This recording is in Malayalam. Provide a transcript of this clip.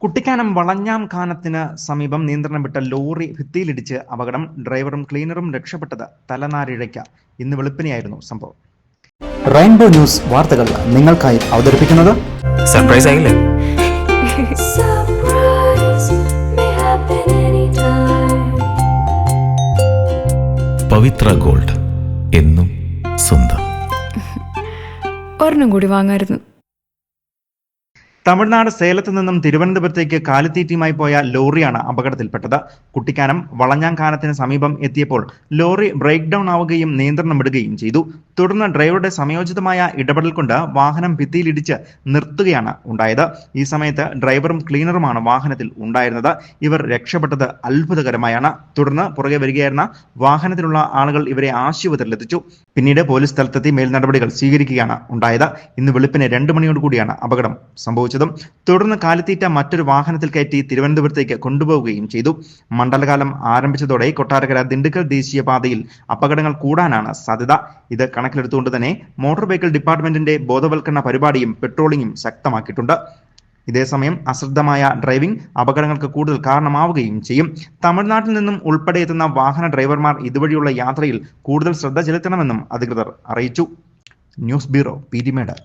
കുട്ടിക്കാനം വളഞ്ഞാംകാനത്തിന് സമീപം നിയന്ത്രണം വിട്ട ലോറി ഭിത്തിയിലിടിച്ച് അപകടം. ഡ്രൈവറും ക്ലീനറും രക്ഷപ്പെട്ടത് തലനാരിഴയ്ക്ക്. ഇന്ന് വെളുപ്പിനെയായിരുന്നു സംഭവം. റെയിൻബോ ന്യൂസ് വാർത്തകൾ നിങ്ങൾക്കായി അവതരിപ്പിക്കുന്നത് സർപ്രൈസ് ആയില്ലേ? പവിത്ര ഗോൾഡ്, എന്നും സ്വന്തം. ഒരെണ്ണം കൂടി വാങ്ങായിരുന്നു. തമിഴ്നാട് സേലത്ത് നിന്നും തിരുവനന്തപുരത്തേക്ക് കാലിത്തീറ്റയുമായി പോയ ലോറിയാണ് അപകടത്തിൽപ്പെട്ടത്. കുട്ടിക്കാനം വളഞ്ഞാംകാനത്തിന് സമീപം എത്തിയപ്പോൾ ലോറി ബ്രേക്ക് ഡൗൺ ആവുകയും നിയന്ത്രണം വിടുകയും ചെയ്തു. തുടർന്ന് ഡ്രൈവറുടെ സമയോചിതമായ ഇടപെടൽ കൊണ്ട് വാഹനം ഭിത്തിയിലിടിച്ച് നിർത്തുകയാണ് ഉണ്ടായത്. ഈ സമയത്ത് ഡ്രൈവറും ക്ലീനറുമാണ് വാഹനത്തിൽ ഉണ്ടായിരുന്നത്. ഇവർ രക്ഷപ്പെട്ടത് അത്ഭുതകരമായാണ്. തുടർന്ന് പുറകെ വരികയായിരുന്ന വാഹനത്തിലുള്ള ആളുകൾ ഇവരെ ആശുപത്രിയിലെത്തിച്ചു. പിന്നീട് പോലീസ് സ്ഥലത്തെത്തി മേൽ നടപടികൾ സ്വീകരിക്കുകയാണ് ഉണ്ടായത്. ഇന്ന് വെളുപ്പിന് 2 മണിയോടുകൂടിയാണ് അപകടം സംഭവിച്ചത്. തുടർന്ന് കാലിത്തീറ്റ മറ്റൊരു വാഹനത്തിൽ കയറ്റി തിരുവനന്തപുരത്തേക്ക് കൊണ്ടുപോവുകയും ചെയ്തു. മണ്ഡലകാലം ആരംഭിച്ചതോടെ കൊട്ടാരക്കര ദിണ്ടുക്കൽ ദേശീയപാതയിൽ അപകടങ്ങൾ കൂടാനാണ് സാധ്യത. ഇത് കണക്കിലെടുത്തുകൊണ്ട് തന്നെ മോട്ടോർ വെഹിക്കിൾ ഡിപ്പാർട്ട്മെന്റിന്റെ ബോധവൽക്കരണ പരിപാടിയും പെട്രോളിംഗും ശക്തമാക്കിയിട്ടുണ്ട്. ഇതേസമയം അശ്രദ്ധമായ ഡ്രൈവിംഗ് അപകടങ്ങൾക്ക് കൂടുതൽ കാരണമാവുകയും ചെയ്യും. തമിഴ്നാട്ടിൽ നിന്നും ഉൾപ്പെടെ എത്തുന്ന വാഹന ഡ്രൈവർമാർ ഇതുവഴിയുള്ള യാത്രയിൽ കൂടുതൽ ശ്രദ്ധ ചെലുത്തണമെന്നും അധികൃതർ അറിയിച്ചു. News bureau, Peermade.